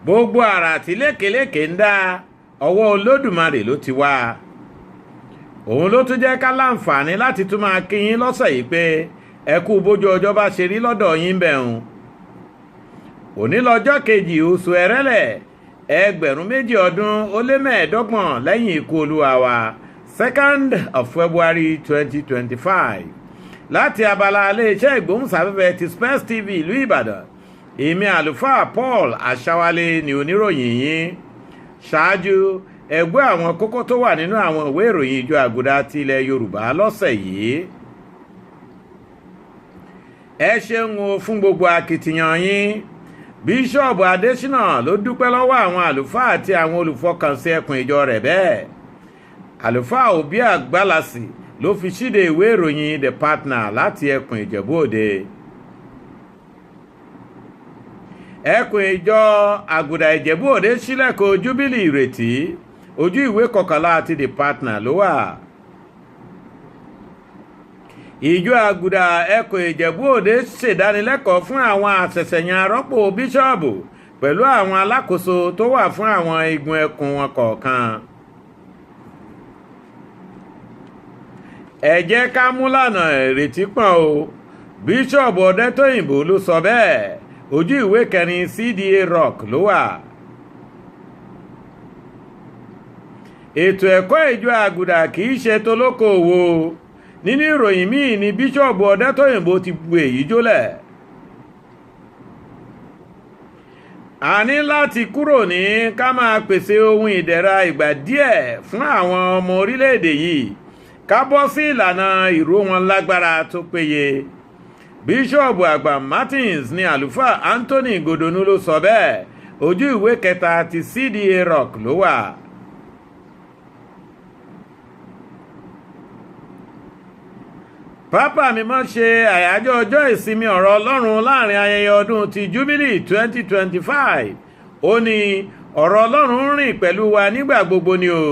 gbogbo àrà tí lékeleke ń dá ọwọ́ Olódùmarè ló ti wá. òun ló tún jẹ́ ká láǹfààní láti tún máa kí yín lọ́sẹ̀ yìí pé ẹ kú bójú ọjọ́ bá ṣe rí lọ́dọ̀ yín bẹ̀rùn. òní lọ́jọ́ kejì oṣù ẹrẹ́lẹ̀ 2025 lẹ́yìn ikú olúwa wa 2nd of February 2025 láti abala iléeṣẹ́ ìgbóhùnsáfẹ́fẹ́ ti Space TV ìlú Ìbàdàn. èmi àlùfáà Paul Aṣáwálé ni oníròyìn yín. ṣáájú ẹgbẹ́ àwọn kókó tó wà nínú àwọn ìwé ìròyìn ìjọ àgùdà ti ilẹ̀ Yorùbá lọ́sẹ̀ yìí. ẹ ṣeun o fún gbogbo akitiyan yín. bíṣọ́ọ̀bù Adésínà ló dúpẹ́ lọ́wọ́ àwọn àlùfáà àti àwọn olùfọkànsí ẹkùn ìjọ rẹ̀ bẹ́ẹ̀. àlùfáà Òbí Àgbàlàsì ló fi ṣíde ìwé ìròyìn The Partner láti ẹkùn Ìjẹ̀bú Òde. ẹkùn ìjọ àgùdà Ìjẹ̀bú Òde ṣílẹ̀kùn júbílì ìrètí ojú ìwé 11 àti The Partner ló wà. ìjọ àgùdà ẹkùn Ìjẹ̀bú Òde ṣèdánilẹ́kọ̀ọ́ fún àwọn àṣẹ̀ṣẹ̀yàn arọ́pò bíṣọ́ọ̀bù pẹ̀lú àwọn alákòóso tó wà fún àwọn igun ẹkùn wọn kọ̀ọ̀kan. ẹ jẹ́ ká mú lànà ìrètí pọ̀n o bíṣọ́ọ̀bù Ọdẹ́tóyìnbó ló sọ bẹ́ẹ̀ ojú ìwé 4 CDA Rock ló wà. ètò ẹ̀kọ́ ìjọ àgùdà kì í ṣe tolókoòwò. nínú ìròyìn míì ni bíṣọ́ọ̀bù Ọdẹ́tóyìnbó ti bu èyí jólẹ̀. a ní láti kúrò ní ká máa pèsè ohun ìdẹ̀ra ìgbà díẹ̀ fún àwọn ọmọ orílẹ̀-èdè yìí ká bọ́ sí ìlànà ìró wọn lágbára tó péye. bíṣọ́ọ̀bù àgbà Martins ní àlùfáà Anthony Godonu ló sọ bẹ́ẹ̀ ojú ìwé 3 ti CDA Rock ló wà. pápá mímọ́ ṣe àyájọ́ ọjọ́ ìsinmi ọ̀rọ̀ Ọlọ́run láàrin ayẹyẹ ọdún ti Jubilee 2025. ó ní ọ̀rọ̀ Ọlọ́run rìn pẹ̀lú wa nígbà gbogbo ni o.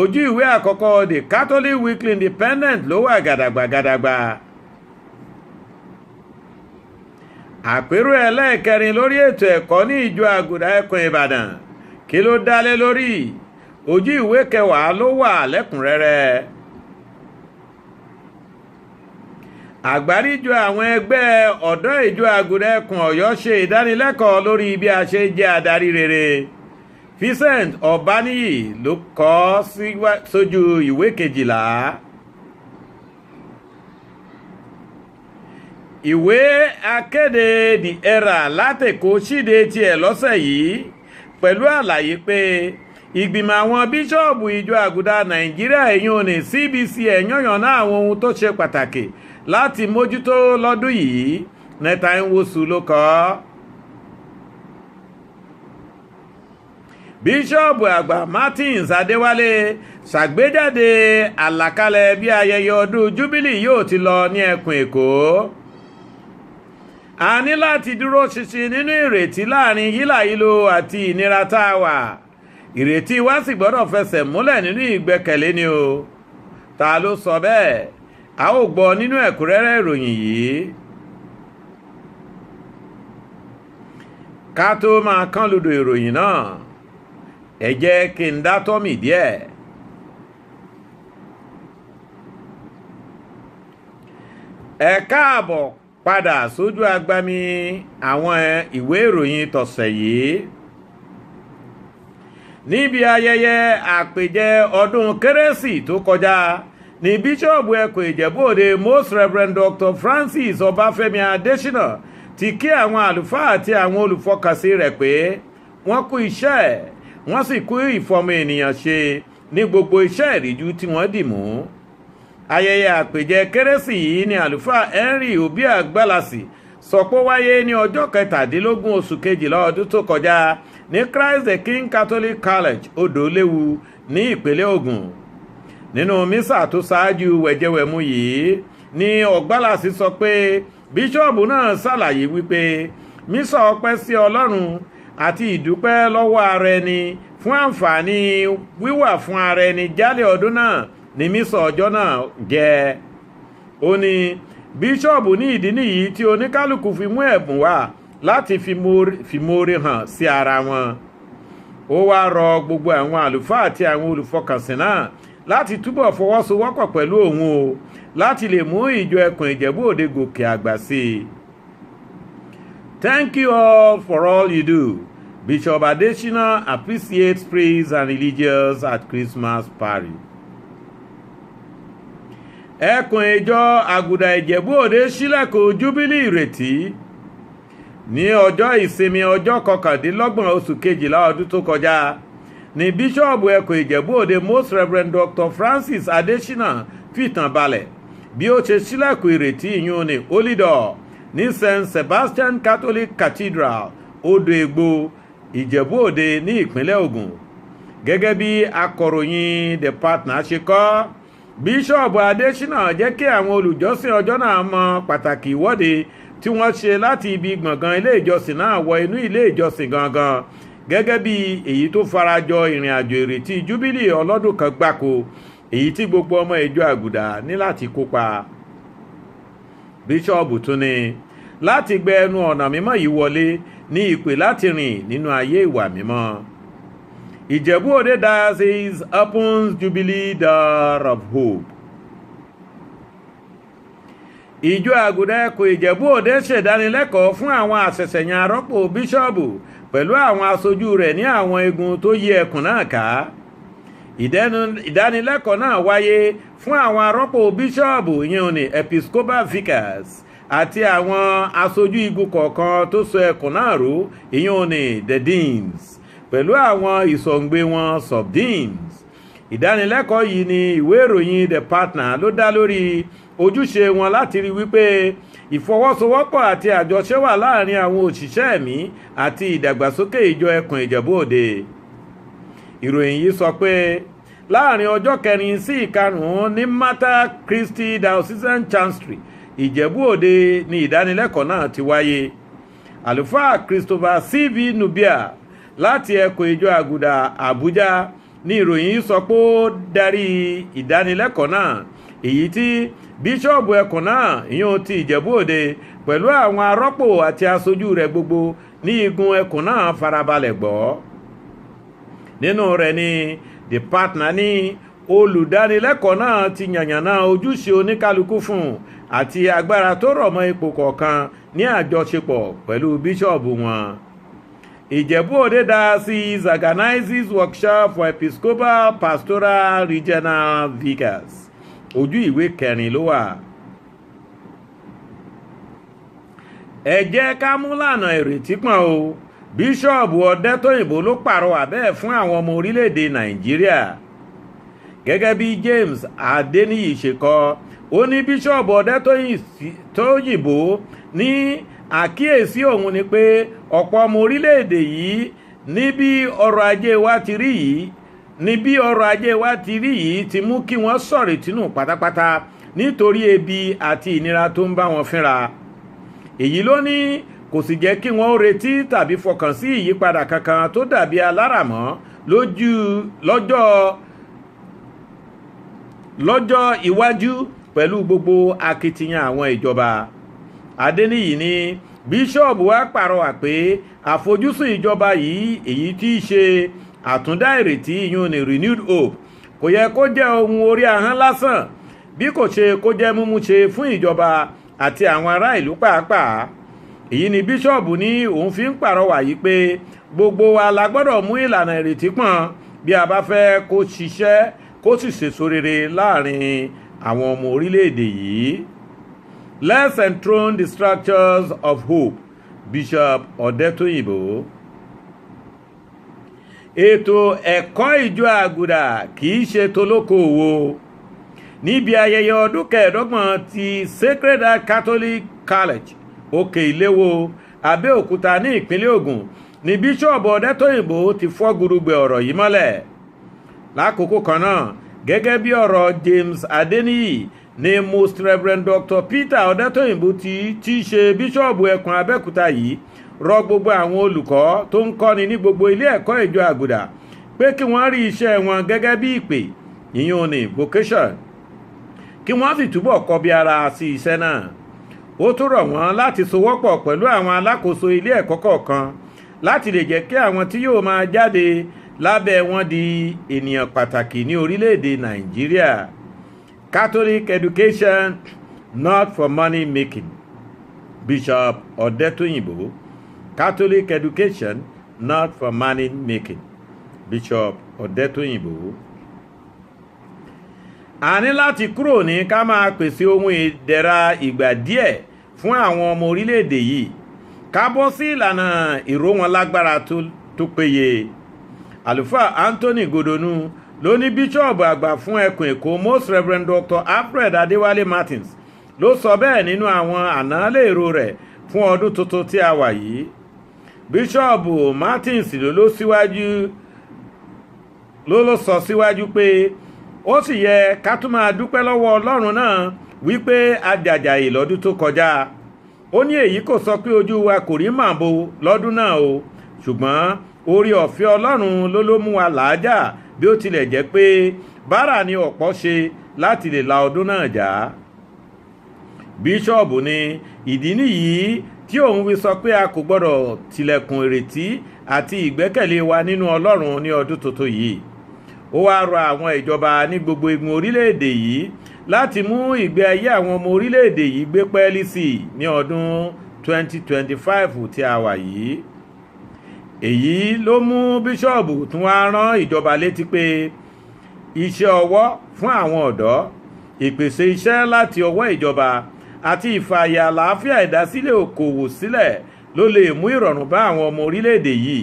ojú ìwé àkọ́kọ́ The Catholic Weekly Independent ló wà gàdàgbà. àpérò ẹlẹ́ẹ̀kẹrin lórí ètò ẹ̀kọ́ ní ìjọ àgùdà ẹkùn Ìbàdàn kí ló dálé lórí ojú ìwé 10 ló wà lẹ́kùnrẹ́rẹ́. àgbáríjọ àwọn ẹgbẹ́ ọ̀dọ́ ìjọ àgùdà ẹkùn Ọ̀yọ́ ṣe ìdánilẹ́kọ̀ọ́ lórí bí a ṣe jẹ́ adarí rere. Vincent Ọ̀báníyì ló kọ sójú ìwé 12. ìwé akéde The Era látẹ̀kọ́ ṣíde tiẹ̀ lọ́sẹ̀ yìí pẹ̀lú àlàyé pé ìgbìmọ̀ àwọn bíṣọ́ọ̀bù ìjọ àgùdà Nàìjíríà èyàn ní CBC ẹ̀yànyàn náà àwọn ohun tó ṣe pàtàkì láti mójútó lọ́dún yìí. Nẹ́tàínwósù ló kọ. bíṣọ́ọ̀bù àgbà Martins Adéwálé ṣàgbéjáde àlàkalẹ̀ bí ayẹyẹ ọdún Jubilee yóò ti lọ ní ẹkùn Èkó. a ní láti dúró ṣinṣin nínú ìrètí láàrin hílàhílo àti ìnira tá a wà. ìrètí wa sì gbọ́dọ̀ fẹsẹ̀ múlẹ̀ nínú ìgbẹ́kẹ̀lé ni o. ta ló sọ bẹ́ẹ̀? a ó gbọ́ nínú ẹ̀kúnrẹ́rẹ́ ìròyìn yìí. ká tó máa kán lùdò ìròyìn náà ẹ jẹ́ kí n dá tọ́mì díẹ̀. ẹ káàbọ̀ padà sójú agbami àwọn ìwé ìròyìn tọ̀sẹ̀ yìí. níbi ayẹyẹ àpèjẹ ọdún kérésì tó kọjá ní bíṣọ́ọ̀bù ẹkùn Ìjẹ̀bú Òde Most Reverend Dr. Francis Ọbáfẹ́mi Adésínà ti kí àwọn àlùfáà àti àwọn olùfọkànsí rẹ̀ pé wọ́n kú iṣẹ́ wọ́n sì kú ìfọmọ ènìyàn ṣe ní gbogbo iṣẹ́ ìríjú tí wọ́n dì mú. ayẹyẹ àpèjẹ kérésì yìí ni àlùfáà Henry Òbí Àgbàlàsì sọ pé wáyé ní ọjọ́ 17 oṣù kejìlá ọdún tó kọjá ní Christ the King Catholic College Odòléwu ní ìpínlẹ̀ Ògùn. nínú mísà tó ṣáájú wẹ̀jẹwẹ̀mu yìí ni Ọ̀gbàlàsì sọ pé bíṣọ́ọ̀bù náà ṣàlàyé wípé mísà ọpẹ́ sí Ọlọ́run àti ìdúpẹ́ lọ́wọ́ ara ẹni fún àǹfààní wíwà fún ara ẹni jálẹ̀ ọdún náà ní mísà ọjọ́ náà jẹ́. ó ní bíṣọ́ọ̀bù ní ìdí nìyí tí oníkálukú fi mú ẹ̀bùn wá láti fìmoore hàn sí ara wọn. Ó wá rọ gbogbo àwọn àlùfáà àti àwọn olùfọkànsìn náà láti túbọ̀ fọwọ́sowọ́pọ̀ pẹ̀lú òun o láti lè mú ìjọ ẹkùn Ìjẹ̀bú Òde gòkè àgbà sí i. Thank you all for all you do. Bishop Adesina appreciates praise and religious at Christmas party. Ẹkùn ìjọ Àgùdà Ìjẹ̀bú Òde ṣílẹ̀kùn júbílì ìrètí ní ọjọ́ ìsinmi ọjọ́ 29 oṣù kejìlá ọdún tó kọjá ní bíṣọ́ọ̀bù ẹkùn Ìjẹ̀bú Òde Most Reverend Dr. Francis Adesina fìtàn balẹ̀ bí ó ṣe ṣílẹ̀kùn ìrètí ìyún ní Olídọ̀ ní St. Sebastian Catholic Cathedral Odò Ègbò Ìjẹ̀bú Òde ní ìpínlẹ̀ Ògùn. Gẹ́gẹ́ bí akọ̀ròyìn The Partner ṣe kọ, bíṣọ́ọ̀bù Adesina jẹ́ kí àwọn olùjọ́sìn ọjọ́ náà mọ pàtàkì ìwọ́de tí wọ́n ṣe láti ibi gbọ̀ngàn ilé ìjọsìn náà wọ inú ilé ìjọsìn gangan gẹ́gẹ́ bí èyí tó farajọ ìrìn àjò ìrètí júbílì ọlọ́dún kan gbáko èyí tí gbogbo ọmọ ìjọ Àgùdà ní láti kópa. Bíṣọ́ọ̀bù tún ní láti gbẹ ẹnu ọ̀nà mímọ́ yìí wọlé ní ìpè láti rìn nínú ayé ìwà mímọ́. Ìjẹ̀bú Òde Diocese opens Jubilee Door of Hope. Ìjọ Àgùdà ẹkùn Ìjẹ̀bú Òde ṣèdánilẹ́kọ̀ọ́ fún àwọn àṣẹ̀ṣẹ̀yàn arọ́pò bíṣọ́ọ̀bù pẹ̀lú àwọn aṣojú rẹ̀ ní àwọn igun tó yí ẹkùn náà ká. Ìdánilẹ́kọ̀ọ́ náà wáyé fún àwọn arọ́pò bíṣọ́ọ̀bù ìyẹn ní Episcopal Vicars àti àwọn aṣojú igun kọ̀ọ̀kan tó so ẹkùn náà ró ìyẹn ní the Deans pẹ̀lú àwọn ìsọ̀ǹgbé wọn Subdeans. Ìdánilẹ́kọ̀ọ́ yìí ni ìwé ìròyìn The Partner ló dá lórí ojúṣe wọn láti rí wípé ìfọwọ́sowọ́pọ̀ àti àjọṣe wà láàrin àwọn òṣìṣẹ́ ẹ̀mí àti ìdàgbàsókè ìjọ ẹkùn Ìjẹ̀bú Òde. Ìròyìn yìí sọ pé láàrin ọjọ́ 4 sí 5 ní Mater Christi Diocesan Chancery Ìjẹ̀bú Òde ni ìdánilẹ́kọ̀ọ́ náà ti wáyé. Àlùfáà Christopher C.V. Nubia láti ẹkùn ìjọ Àgùdà Àbújá ní ìròyìn yìí sọ pé ó darí ìdánilẹ́kọ̀ọ́ náà èyí tí bíṣọ́ọ̀bù ẹkùn náà ìyẹn ti Ìjẹ̀bú Òde pẹ̀lú àwọn arọ́pò àti aṣojú rẹ̀ gbogbo ní igun ẹkùn náà farabalẹ̀ gbọ́. Nínú rẹ̀ ni The Partner ní olùdánilẹ́kọ̀ọ́ náà ti yànnàná ojúṣe oníkálukú fún àti agbára tó rọ̀ mọ́ ipò kọ̀ọ̀kan ní àjọṣepọ̀ pẹ̀lú bíṣọ́ọ̀bù wọn. Ìjẹ̀bú Òde Diocese organizes workshop for Episcopal Pastoral Regional Vicars. Ojú ìwé 4 ló wà. Ẹ jẹ́ ká mú lànà ìrètí pọ̀n o. Bíṣọ́ọ̀bù Ọdẹ́tóyìnbó ló pàrọwà bẹ́ẹ̀ fún àwọn ọmọ orílẹ̀-èdè Nàìjíríà. Gẹ́gẹ́ bí James Adeniyi ṣe kọ, ó ní bíṣọ́ọ̀bù Ọdẹ́tóyìnbó ní àkíyèsí òun ni pé ọ̀pọ̀ ọmọ orílẹ̀-èdè yìí ní bí ọrọ̀ ajé wa ti rí yìí ti mú kí wọ́n sọ̀rètí nù pátápátá nítorí ebi àti ìnira tó ń bá wọn fínra. Èyí ló ní kò sì jẹ́ kí wọ́n retí tàbí fọkàn sí ìyípadà kankan tó dàbí aláràmọ́ lọ́jọ́ iwájú pẹ̀lú gbogbo akitiyan àwọn ìjọba. Adeniyi ní bíṣọ́ọ̀bù wa pàrọwà pé àfojúsùn ìjọba yìí èyí tí í ṣe àtúndá ìrètí ìyún ní renewed hope kò yẹ kó jẹ́ ohun orí ahọ́n lásán bí kò ṣe kó jẹ́ múmúṣe fún ìjọba àti àwọn ará ìlú pàápàá. Èyí ni bíṣọ́ọ̀bù ní òun fi ń pàrọwà yìí pé gbogbo wa la gbọ́dọ̀ mú ìlànà ìrètí pọ̀n bí a bá fẹ́ kó ṣiṣẹ́ kó sì ṣèso rere láàrin àwọn ọmọ orílẹ̀-èdè yìí. Let's enthrone the structures of hope. Bishop Ọdẹ́tóyìnbó. Ètò ẹ̀kọ́ ìjọ Àgùdà kìí ṣe tolókoòwò. Níbi ayẹyẹ ọdún 25 ti Sacred Heart Catholic College Òkè Ìléwó Abẹ́òkúta ní ìpínlẹ̀ Ògùn ni Bíṣọ̀bù Ọdẹ́tóyìnbó ti fọ́ gurugbẹ̀ ọ̀rọ̀ yìí mọ́lẹ̀. Lákòókò kan náà gẹ́gẹ́ bí ọ̀rọ̀ James Adeniyi ní Most Reverend Dr. Peter Ọdẹ́tóyìnbó tí ṣe bíṣọ̀bù ẹkùn Abẹ́òkúta yìí rọ gbogbo àwọn olùkọ́ tó ń kọ́ni ní gbogbo ilé ẹ̀kọ́ ìjọ Àgùdà pé kí wọ́n rí iṣẹ́ wọn gẹ́gẹ́ bí ìpè ìyún ní vocation kí wọ́n sì túbọ̀ kọbi ara sí iṣẹ́ náà. ó tún rọ̀ wọ́n láti sowọ́pọ̀ pẹ̀lú àwọn alákòóso ilé ẹ̀kọ́ kọ̀ọ̀kan láti lè jẹ́ kí àwọn tí yóò máa jáde lábẹ́ wọn di ènìyàn pàtàkì ní orílẹ̀-èdè Nàìjíríà. Catholic education not for money making. Bishop Ọ̀dẹ́tóyìnbó. Catholic education not for money making. Bishop Ọ̀dẹ́tóyìnbó. A ní láti kúrò ní ká máa pèsè ohun ìdẹ̀ra ìgbà díẹ̀ fún àwọn ọmọ orílẹ̀-èdè yìí ká bọ́ sí ìlànà ìró wọn lágbára tó péye. Àlùfáà Anthony Godonu ló ní bíṣọ́ọ̀bù àgbà fún ẹkùn Èkó Most Reverend Dr. Alfred Adéwálé Martins ló sọ bẹ́ẹ̀ nínú àwọn ànálèrò rẹ̀ fún ọdún tuntun tí a wà yìí. Bíṣọ́ọ̀bù Martins ló sọ síwájú pé ó sì yẹ ká tún máa dúpẹ́ lọ́wọ́ Ọlọ́run náà wípé adàjàyè lọ́dún tó kọjá. Ó ní èyí kò sọ pé ojú wa kò rí màbo lọ́dún náà o, ṣùgbọ́n orí ọ̀fẹ́ Ọlọ́run ló mú wa làájà bí ó tilẹ̀ jẹ́ pé báárà ni ọ̀pọ̀ ṣe láti lè la ọdún náà já. Bíṣọ́ọ̀bù ní ìdí nìyí tí òun fi sọ pé a kò gbọ́dọ̀ tilẹ̀kùn ìrètí àti ìgbẹ́kẹ̀lé wa nínú Ọlọ́run ní ọdún tuntun yìí. Ó wá rọ àwọn ìjọba ní gbogbo igun orílẹ̀-èdè yìí láti mú ìgbé ayé àwọn ọmọ orílẹ̀-èdè yìí gbé pẹ́ẹ́lí sí ní ọdún 2025 tí a wà yìí. Èyí ló mú bíṣọ́ọ̀bù tún wá rán ìjọba létí pé iṣẹ́ ọwọ́ fún àwọn ọ̀dọ́, ìpèsè iṣẹ́ láti ọwọ́ ìjọba àti ìfààyè àlàáfíà ìdásílẹ̀ okòwò sílẹ̀ ló lè mú ìrọ̀rùn bá àwọn ọmọ orílẹ̀-èdè yìí.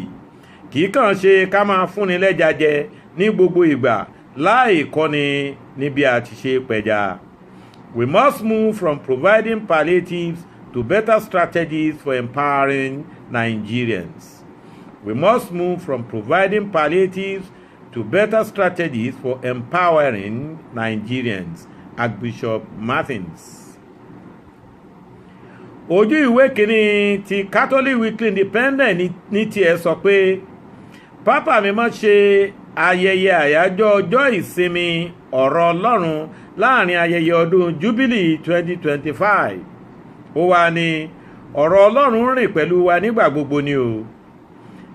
Kì í kàn ṣe ká máa fúnni lẹ́ja jẹ ní gbogbo ìgbà láì kọ́ni níbi àti ṣe pẹja. We must move from providing palliatives to better strategies for empowering Nigerians. We must move from providing palliatives to better strategies for empowering Nigerians. Archbishop Martins. Ojú ìwé kìíní ti Catholic Weekly Independent ní tiẹ̀ sọ pé Pápá Mímọ́ ṣe ayẹyẹ àyájọ́ ọjọ́ ìsinmi ọ̀rọ̀ Ọlọ́run láàrin ayẹyẹ ọdún Jubilee 2025. Ó wá ní ọ̀rọ̀ Ọlọ́run rìn pẹ̀lú wa nígbà gbogbo ni o.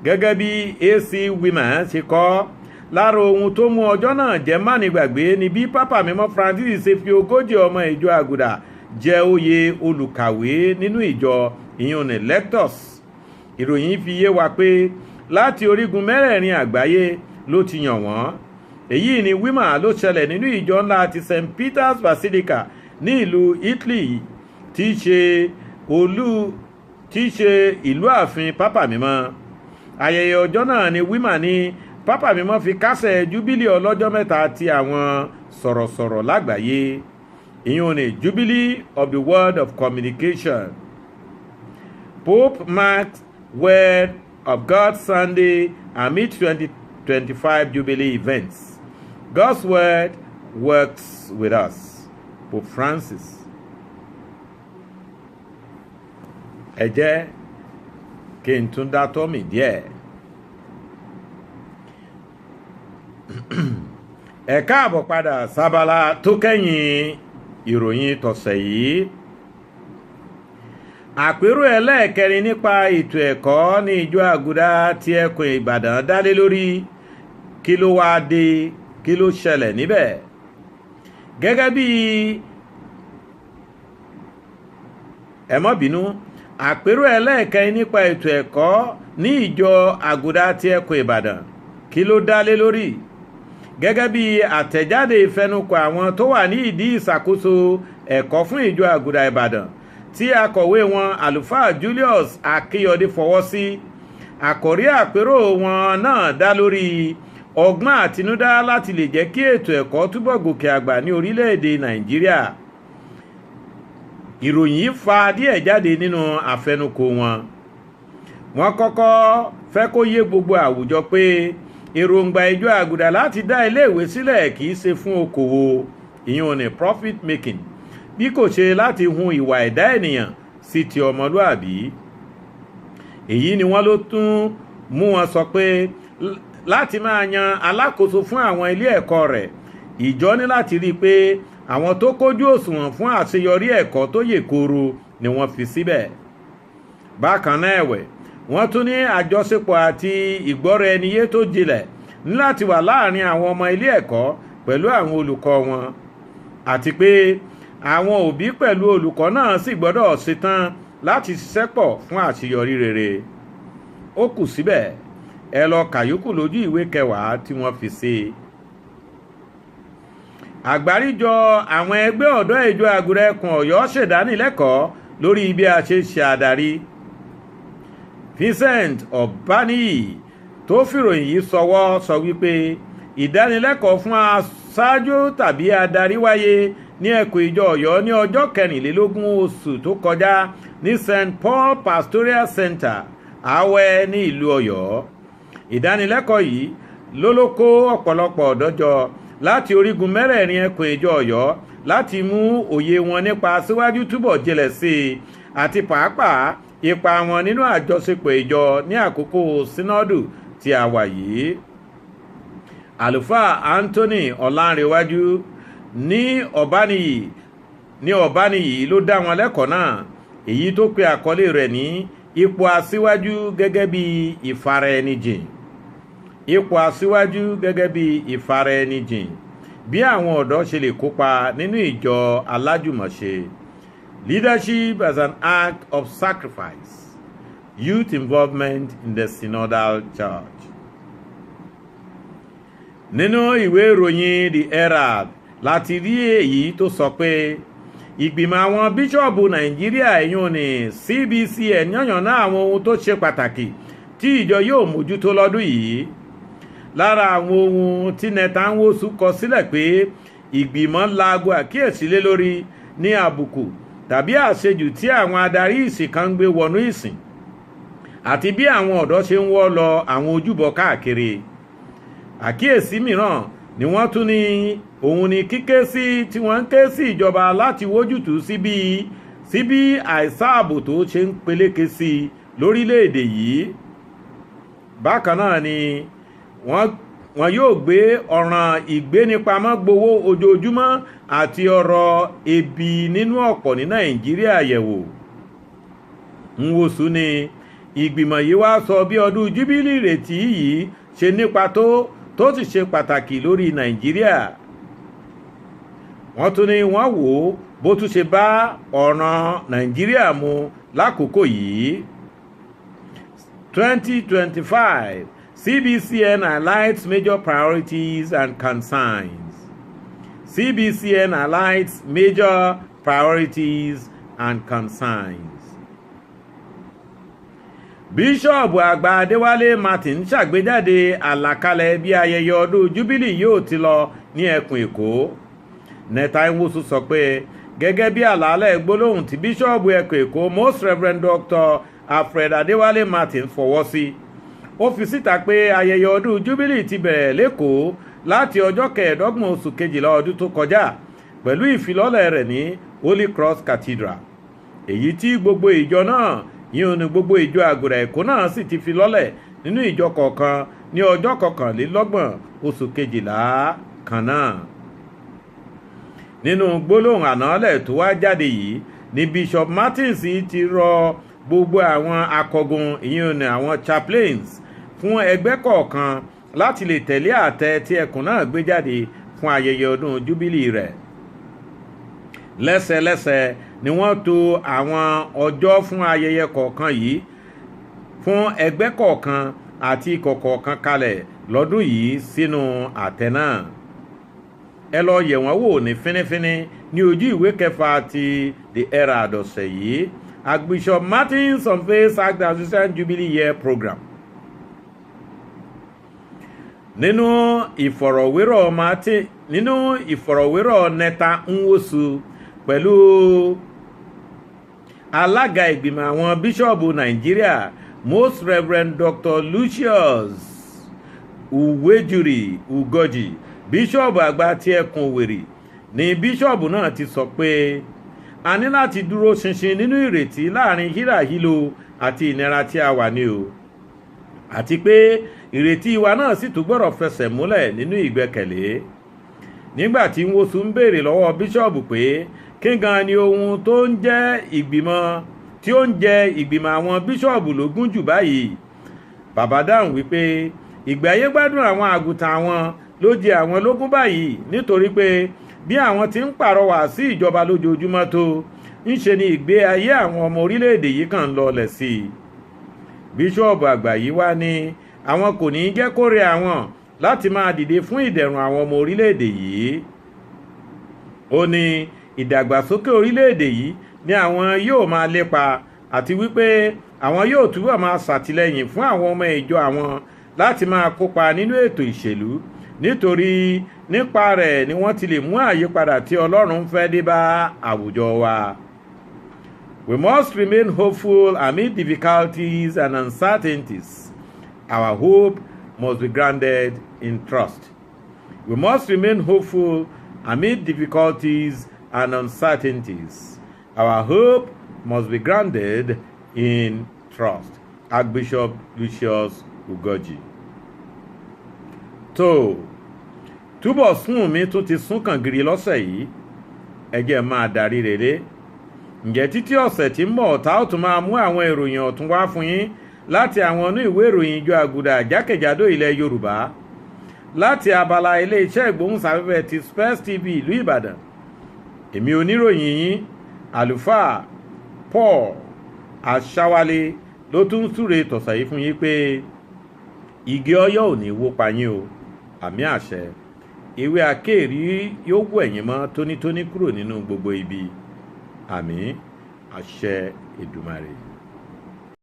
Gẹ́gẹ́ bí AC Women ṣe kọ, lára ohun tó mú ọjọ́ náà jẹ́ mánigbàgbé ni bí Pápá Mímọ́ Francis ṣe fi 40 ọmọ ìjọ àgùdà jẹ oyè olùkàwé nínú ìjọ ìyún ní lectors. Ìròyìn fi yé wa pé láti orígun mẹ́rẹ̀ẹ̀rin àgbáyé ló ti yàn wọ́n. Èyí ni wímà ló ṣẹlẹ̀ nínú ìjọ ńlá ti St. Peter's Basilica ní ìlú Italy tí í ṣe ìlú ààfin Pápá Mímọ́. Ayẹyẹ ọjọ́ náà ni wímà ní Pápá Mímọ́ fi kásẹ̀ Jubilee ọlọ́jọ́ mẹ́ta ti àwọn sọ̀rọ̀sọ̀rọ̀ lágbàáyé. Ìyún ní Jubilee of the World of Communication. Pope marks Word of God Sunday amid 2025 Jubilee events. God's Word works with us. Pope Francis. Ẹ jẹ́ kí n tún dá tọ́mì díẹ̀. Ẹ káàbọ̀ padà sábàlá tó kẹ́yìn ìròyìn tọ̀sẹ̀ yìí. Àpérò ẹlẹ́ẹ̀kẹrin nípa ètò ẹ̀kọ́ ní ìjọ àgùdà ti ẹkùn Ìbàdàn dálé lórí kí ló wá dé, kí ló ṣẹlẹ̀ níbẹ̀. Gẹ́gẹ́ bí ẹ má bínú, àpérò ẹlẹ́ẹ̀kẹrin nípa ètò ẹ̀kọ́ ní ìjọ àgùdà ti ẹkùn Ìbàdàn kí ló dálé lórí. Gẹ́gẹ́ bí àtẹ̀jáde ìfẹnukò àwọn tó wà ní ìdí ìṣàkóso ẹ̀kọ́ fún ìjọ àgùdà Ìbàdàn tí akọ̀wé wọn àlùfáà Julius Akíyọdé fọwọ́ sí, àkòrí àpérò wọn náà dá lórí ọgbọ́n àtinúdá láti lè jẹ́ kí ètò ẹ̀kọ́ túbọ̀ gòkè àgbà ní orílẹ̀-èdè Nàìjíríà. Ìròyìn fa díẹ̀ jáde nínú àfẹnukò wọn. Wọ́n kọ́kọ́ fẹ́ kó yé gbogbo àwùjọ pé èròǹgbà ìjọ àgùdà láti dá iléèwé sílẹ̀ kìí ṣe fún okòwò ìyún ní profit making, bí kò ṣe láti hun ìwà ẹ̀dá ènìyàn sí ti ọmọlúàbí. Èyí ni wọ́n ló tún mú wọn sọ pé láti máa yan alákòóso fún àwọn ilé ẹ̀kọ́ rẹ̀, ìjọ ní láti rí i pé àwọn tó kójú òṣùwọ̀n fún àṣeyọrí ẹ̀kọ́ tó yè kooro ni wọ́n fi síbẹ̀. Bákan náà ẹ̀wẹ̀ wọ́n tún ní àjọṣepọ̀ àti ìgbọ́ra-ẹniyé tó jinlẹ̀ ní láti wà láàrin àwọn ọmọ ilé ẹ̀kọ́ pẹ̀lú àwọn olùkọ́ wọn, àti pé àwọn òbí pẹ̀lú olùkọ́ náà sì gbọ́dọ̀ ṣetán láti ṣiṣẹ́ pọ̀ fún àṣeyọrí rere. Ó kù síbẹ̀, ẹ lọ kàyókù lójú ìwé 10 tí wọ́n fi sí. Àgbáríjọ àwọn ẹgbẹ́ ọ̀dọ́ ìjọ Àgùdà ẹkùn Ọ̀yọ́ ṣèdánilẹ́kọ̀ọ́ lórí bí a ṣe ṣe àdarí. Vincent Ọ̀báníyì tó fìròyìn yìí sọwọ́ sọ wípé ìdánilẹ́kọ̀ọ́ fún aṣáájú tàbí adarí wáyé ní ẹkùn ìjọ Ọ̀yọ́ ní ọjọ́ 24 oṣù tó kọjá ní St. Paul Pastoral Center Awẹ́ ní ìlú Ọ̀yọ́. Ìdánilẹ́kọ̀ọ́ yìí ló kó ọ̀pọ̀lọpọ̀ ọ̀dọ́ jọ láti orígun mẹ́rẹ̀ẹ̀rin ẹkùn ìjọ Ọ̀yọ́ láti mú òye wọn nípa síwájú túbọ̀ jinlẹ̀ sí i àti pàápàá ipa wọn nínú àjọṣepọ̀ ìjọ ní àkókò sínọ́dù tí a wà yìí. Àlùfáà Anthony Ọlánrewájú ní Ọ̀bániyì ló dá wọn lẹ́kọ̀ọ́ náà, èyí tó pe àkọlé rẹ̀ ní ipò aṣíwájú gẹ́gẹ́ bí ìfaraẹnijìn. Ipò aṣíwájú gẹ́gẹ́ bí ìfaraẹnijìn, bí àwọn ọ̀dọ́ ṣe lè kópa nínú ìjọ alájùmọ̀ṣe. Leadership as an act of sacrifice. Youth involvement in the synodal church. Nínú ìwé ìròyìn The Herald láti rí èyí tó sọ pé ìgbìmọ̀ àwọn bíṣọ̀bù Nàìjíríà ẹ̀yún ní CBCN yànnàná àwọn ohun tó ṣe pàtàkì tí ìjọ yóò mójútó lọ́dún yìí. Lára àwọn ohun tí Netanyahu kọ sílẹ̀ pé ìgbìmọ̀ laago àkíyèsí lé lórí ní àbùkù tàbí àṣejù tí àwọn adarí ìsìn kan ń gbé wọnú ìsìn, àti bí àwọn ọ̀dọ́ ṣe ń wọ́ lọ àwọn ojúbọ káàkiri. Àkíyèsí mìíràn ni wọ́n tún ní òun ni kíké sí tí wọ́n ń ké sí ìjọba láti wójútùú sí bí àìsáàbò tó ṣe ń peléke sí lórílẹ̀-èdè yìí. Bákan náà ni wọ́n yóò gbé ọ̀ràn ìgbénipamọ́ gbowó ojoojúmọ́ àti ọ̀rọ̀ ebi nínú ọ̀pọ̀ ní Nàìjíríà yẹ̀wò. Nwosu ni ìgbìmọ̀ yìí wá sọ bí ọdún júbílì ìrètí yìí ṣe nípa tó sì ṣe pàtàkì lórí Nàìjíríà. Wọ́n tún ní wọ́n wò ó bó tún ṣe bá ọ̀ràn Nàìjíríà mu lákòókò yìí. 2025 CBCN highlights major priorities and concerns. CBCN highlights major priorities and concerns. Bíṣọ̀bù àgbà Adéwálé Martin ṣàgbéjáde àlàkalẹ̀ bí ayẹyẹ ọdún Júbílì yóò ti lọ ní ẹkùn Èkó. Netanyahu sọ pé gẹ́gẹ́ bí àlàálẹ̀ gbólóhùn tí bíṣọ̀bù ẹkùn Èkó Most Reverend Dr. Alfred Adéwálé Martin fọwọ́ sí, ó fi síta pé ayẹyẹ ọdún Júbílì ti bẹ̀rẹ̀ lÉkòó láti ọjọ́ 25 oṣù kejìlá ọdún tó kọjá pẹ̀lú ìfilọ́lẹ̀ rẹ̀ ní Holy Cross Cathedral, èyí tí gbogbo ìjọ náà yíò ní gbogbo ìjọ Àgùdà Èkó náà sì ti fi lọ́lẹ̀ nínú ìjọ kọ̀ọ̀kan ní ọjọ́ 21 oṣù kejìlá kan náà. Nínú gbólóhùn ànálẹ̀ tó wá jáde yìí ni Bishop Martins ti rọ gbogbo àwọn akọgun yíò ní àwọn chaplains fún ẹgbẹ́ kọ̀ọ̀kan láti lè tẹ̀lé àtẹ tí ẹkùn náà gbé jáde fún ayẹyẹ ọdún Júbílì rẹ̀. Lẹ́sẹlẹ́sẹ ni wọ́n tò àwọn ọjọ́ fún ayẹyẹ kọ̀ọ̀kan yìí fún ẹgbẹ́ kọ̀ọ̀kan àti ikọ̀ kọ̀ọ̀kan kalẹ̀ lọ́dún yìí sínú àtẹ náà. Ẹ lọ yẹ̀ wọ́n wò ní fínífíní ní ojú ìwé 6 ti The Herald ọ̀sẹ̀ yìí. Archbishop Martins unveils Act Association Jubilee Year Program. Nínú ìfọ̀rọ̀wérọ̀ Netanyahu pẹ̀lú alága ìgbìmọ̀ àwọn bíṣọ̀bù Nàìjíríà Most Reverend Dr. Lucius Ugoji, bíṣọ̀bù àgbà ti ẹkùn Òwèrì, ni bíṣọ̀bù náà ti sọ pé a ní láti dúró ṣinṣin nínú ìrètí láàrin hílàhílo àti ìnira tí a wà ní o, àti pé ìrètí wa náà sì tún gbọ́dọ̀ fẹsẹ̀ múlẹ̀ nínú ìgbẹ́kẹ̀lé. nígbà tí Nwosu ń béèrè lọ́wọ́ bíṣọ̀bù pé kí gan ni ohun tó ń jẹ́ ìgbìmọ̀ àwọn bíṣọ̀bù lógún jù báyìí. Bàbá dáhùn wípé ìgbé ayé gbádùn àwọn àgùntàn àwọn ló jẹ àwọn lógún báyìí, nítorí pé bí àwọn ti ń pàrọwà sí ìjọba lójoojúmọ́ tó ń ṣe ni ìgbé ayé àwọn ọmọ orílẹ̀-èdè yìí kàn ń lọlẹ̀ sí i. Bíṣọ̀bù àgbà yìí wá ní àwọn kò ní jẹ́ kó rẹ àwọn láti máa dìde fún ìdẹ̀rùn àwọn ọmọ orílẹ̀-èdè yìí. Ó ní ìdàgbàsókè orílẹ̀-èdè yìí ni àwọn yóò máa lépa, àti wípé àwọn yóò túbọ̀ máa ṣàtìlẹ́yìn fún àwọn ọmọ ìjọ àwọn láti máa kópa nínú ètò ìṣèlú, nítorí nípa rẹ̀ ni wọ́n ti lè mú àyípadà tí Ọlọ́run fẹ́ dé bá àwùjọ wa. We must remain hopeful amid difficulties and uncertainties. Our hope must be grounded in trust. We must remain hopeful amid difficulties and uncertainties. Our hope must be grounded in trust. Archbishop Lucius Ugoji. Túbọ̀ sún mi tún ti sún kàn gírí lọ́sẹ̀ yìí, ẹ jẹ́ máa darí rere. Ǹjẹ́ títí ọ̀sẹ̀ tí ń bọ̀ tá ó tún máa mú àwọn ìròyìn ọ̀tún wá fún yín láti àwọn inú ìwé ìròyìn ìjọ àgùdà jákèjádò ilẹ̀ Yorùbá, láti abala ilé-iṣẹ́ ìgbóhùnsáfẹ́fẹ́ ti Space TV ìlú Ìbàdàn. Èmi oníròyìn yín àlùfáà Paul Aṣáwálé ló tún súre tọ̀sà yìí fún yín pé igi ọyọ́ ò ní wó pa yín o, àmì àṣẹ. Ewé akéèrí yóò wọ̀ ẹ̀yin mọ́ tónítóní kúrò nínú gbogbo ibi, àmì àṣẹ Èdùmàrè.